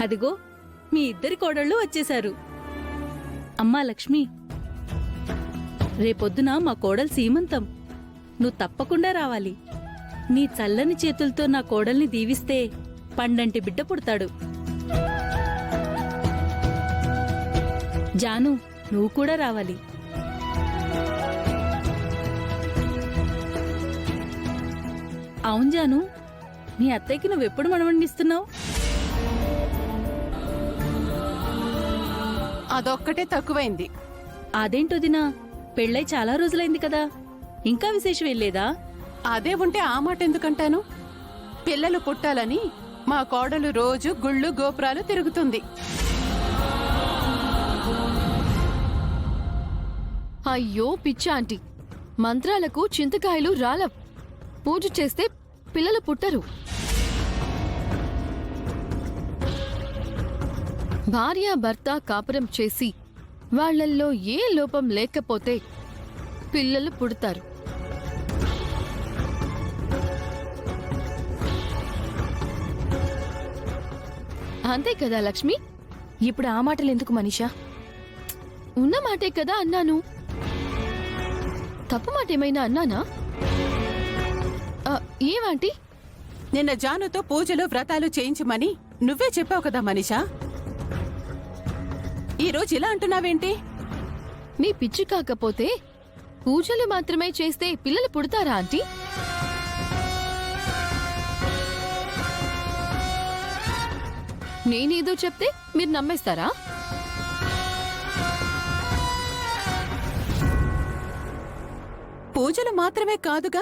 అదిగో మీ ఇద్దరి కోడళ్ళు వచ్చేశారు. అమ్మా లక్ష్మి, రేపొద్దున మా కోడలు సీమంతం. నువ్వు తప్పకుండా రావాలి. నీ చల్లని చేతులతో నా కోడల్ని దీవిస్తే పండంటి బిడ్డ పుడతాడు. జాను, నువ్వు కూడా రావాలి. అవును జాను, మీ అత్తయ్యకి నువ్వెప్పుడు మనవణ్ణిస్తున్నావు? అదొక్కటే తక్కువైంది. అదేంటొదినా, పెళ్ళై చాలా రోజులైంది కదా, ఇంకా విశేషం వెళ్ళేదా? అదే ఉంటే ఆ మాట ఎందుకంటాను? పిల్లలు పుట్టాలని మా కోడలు రోజు గుళ్ళు గోపురాలు తిరుగుతుంది. అయ్యో పిచ్చా ఆంటీ, మంత్రాలకు చింతకాయలు రాలవ్. పూజ చేస్తే పిల్లలు పుట్టరు. భార్య భర్త కాపురం చేసి వాళ్లల్లో ఏ లోపం లేకపోతే పిల్లలు పుడతారు. అంతే కదా లక్ష్మి? ఇప్పుడు ఆ మాటలు ఎందుకు మనీషా? ఉన్న మాటే కదా అన్నాను. తప్పు మాట ఏమైనా అన్నానా? ఏమంటీ? నిన్న జానుతో పూజలు వ్రతాలు చేయించమని నువ్వే చెప్పావు కదా మనీషా. ఈరోజు ఇలా అంటున్నావేంటి? మీ పిచ్చి కాకపోతే పూజలు మాత్రమే చేస్తే పిల్లలు పుడతారా ఆంటీ? నేనేదో చెప్తే మీరు నమ్మేస్తారా? పూజలు మాత్రమే కాదుగా,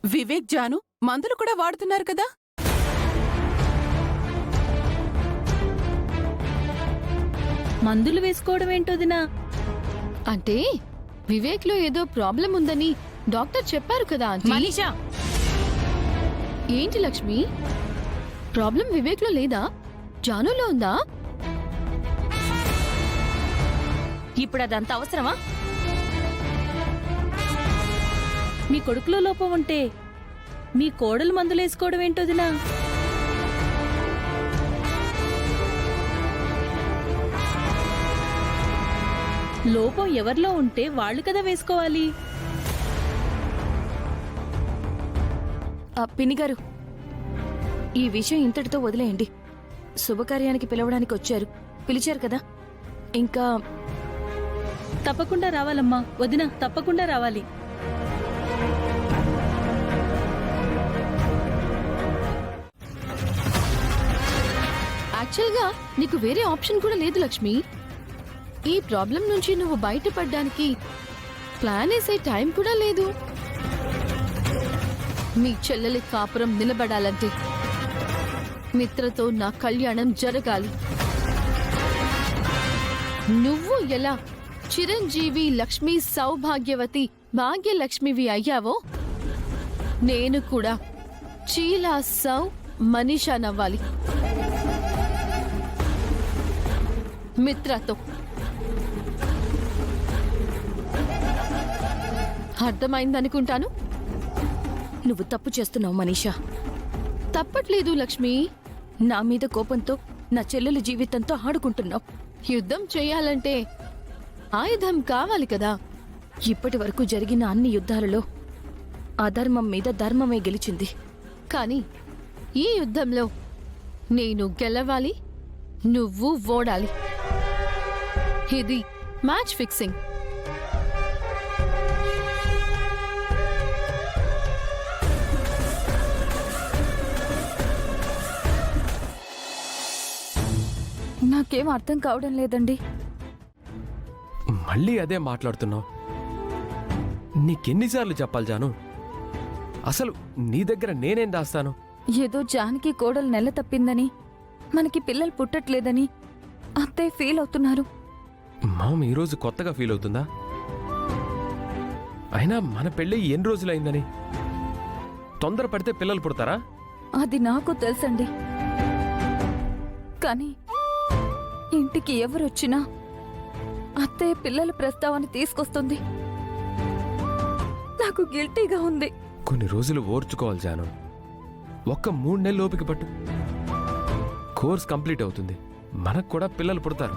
వివేక్ జాను మందులు కూడా వాడుతున్నారు కదా. మందులు వేసుకోవడం ఏంటోదినా? అంటే వివేక్ లో ఏదో ప్రాబ్లం ఉందని డాక్టర్ చెప్పారు కదా ఆంటీ. మనీషా, ఏంటి లక్ష్మి, ప్రాబ్లం వివేక్ లో లేదా, జానులో ఉందా? ఇప్పుడు అదంత అవసరమా? మీ కొడుకులో లోపం ఉంటే మీ కోడలు మందులేసుకోవడం ఏంటోదినా? లోపం ఎవరిలో ఉంటే వాళ్ళు కదా వేసుకోవాలి. పిన్నిగారు, ఈ విషయం ఇంతటితో వదిలేయండి. శుభకార్యానికి పిలవడానికి వచ్చారు, పిలిచారు కదా, ఇంకా తప్పకుండా రావాలమ్మా వదిన, తప్పకుండా రావాలి. యాక్చువల్గా నీకు వేరే ఆప్షన్ కూడా లేదు లక్ష్మి. ఈ ప్రాబ్లం నుంచి నువ్వు బయటపడ్డానికి ప్లాన్ వేసే టైం కూడా లేదు. మీ చెల్లెలి కాపురం నిలబడాలంటే మిత్రతో నా కళ్యాణం జరగాలి. నువ్వు ఎలా చిరంజీవి లక్ష్మి సౌభాగ్యవతి భాగ్యలక్ష్మివి అయ్యావో నేను కూడా చీలా సౌ మనీషా నవ్వాలి. మిత్రతో. అర్థమైందనుకుంటాను. నువ్వు తప్పు చేస్తున్నావు మనీషా. తప్పట్లేదు లక్ష్మి. నా మీద కోపంతో నా చెల్లెల జీవితంతో ఆడుకుంటున్నావు. యుద్ధం చేయాలంటే ఆయుధం కావాలి కదా. ఇప్పటి వరకు జరిగిన అన్ని యుద్ధాలలో అధర్మం మీద ధర్మమే గెలిచింది. కానీ ఈ యుద్ధంలో నేను గెలవాలి, నువ్వు ఓడాలి. ఇది మ్యాచ్ ఫిక్సింగ్. నాకేం అర్థం కావడం లేదండి. మళ్ళీ అదే మాట్లాడుతున్నావు? నీకెన్నిసార్లు చెప్పాలి జాను? అసలు నీ దగ్గర నేనేం దాస్తాను? ఏదో జానకి కోడలు నెల తప్పిందని, మనకి పిల్లలు పుట్టట్లేదని అత్తయ్య ఫీల్ అవుతున్నారు. మామ ఈరోజు కొత్తగా ఫీల్ అవుతుందా? అయినా మన పెళ్ళి ఎన్ని రోజులైందని? తొందరపడితే పిల్లలు పుడతారా? అది నాకు తెలుసండి. కానీ ఇంటికి ఎవరొచ్చినా అత్తయ్య పిల్లల ప్రస్తావన తీసుకొస్తుంది. నాకు గిల్టీగా ఉంది. కొన్ని రోజులు ఓర్చుకోవాలి జాను. ఒక్క 3 నెలలు ఓపిక పట్టు. కోర్స్ కంప్లీట్ అవుతుంది, మనకు కూడా పిల్లలు పుడతారు.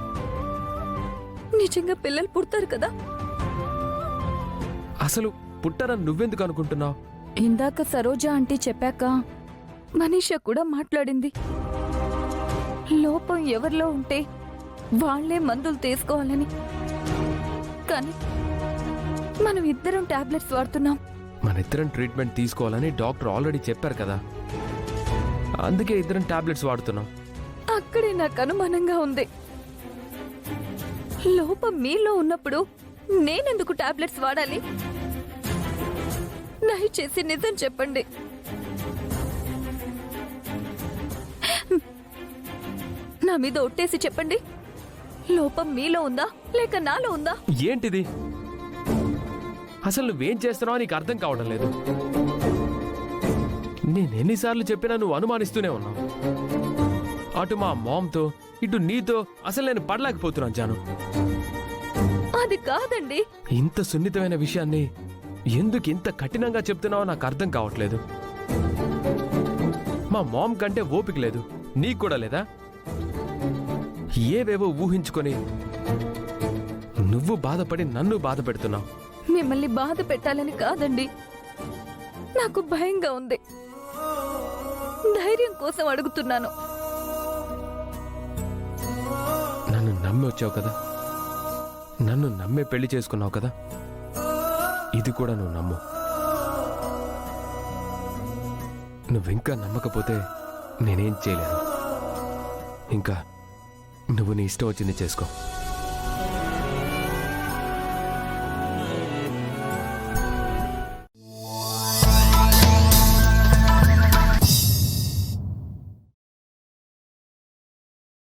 నిజంగా పిల్లలు పుడతారు కదా? అసలు పుట్టరని నువ్వెందుకు అనుకుంటున్నావు? ఇందాక సరోజ ఆంటీ చెప్పాక మనీషా కూడా మాట్లాడింది. లోపం ఎవరిలో ఉంటే వాళ్లే మందులు తీసుకోవాలని. కానీ మనం ఇద్దరం టాబ్లెట్స్ వాడుతున్నాం. మన ఇద్దరం ట్రీట్మెంట్ తీసుకోవాలని డాక్టర్ ఆల్రెడీ చెప్పారు కదా, అందుకే ఇద్దరం టాబ్లెట్స్ వాడుతున్నాం. అక్కడే నాకు అనుమానంగా ఉంది. లోపం మీలో ఉన్నప్పుడు నేనెందుకు టాబ్లెట్స్ వాడాలి? దయచేసి నిజం చెప్పండి. నా మీద ఒట్టేసి చెప్పండి, లోపం మీలో ఉందా లేక నాలో ఉందా? ఏంటిది? అసలు నువ్వేం చేస్తున్నావో నీకు అర్థం కావడం లేదు. నేను ఎన్నిసార్లు చెప్పినా నువ్వు అనుమానిస్తూనే ఉన్నావు. అటు మా మామ్తో ఇటు నీతో అసలు నేను పడలేకపోతున్నాను జాను. అది కాదండి. ఇంత సున్నితమైన విషయాన్ని ఎందుకు ఇంత కఠినంగా చెప్తున్నావో నాకు అర్థం కావట్లేదు. మా మామ్ కంటే ఓపిక లేదు, నీకు కూడా లేదా? ఏవేవో ఊహించుకొని నువ్వు బాధపడి నన్ను బాధ పెడుతున్నావు. మిమ్మల్ని బాధ పెట్టాలని కాదండి, నాకు భయంగా ఉంది. ధైర్యం కోసం అడుగుతున్నాను. నన్ను నమ్మి వచ్చావు కదా, నన్ను నమ్మే పెళ్లి చేసుకున్నావు కదా, ఇది కూడా నువ్వు నమ్ము. నువ్వింకా నమ్మకపోతే నేనేం చేయలేను. ఇంకా నువ్వు నీ ఇష్టం వచ్చింది చేసుకో.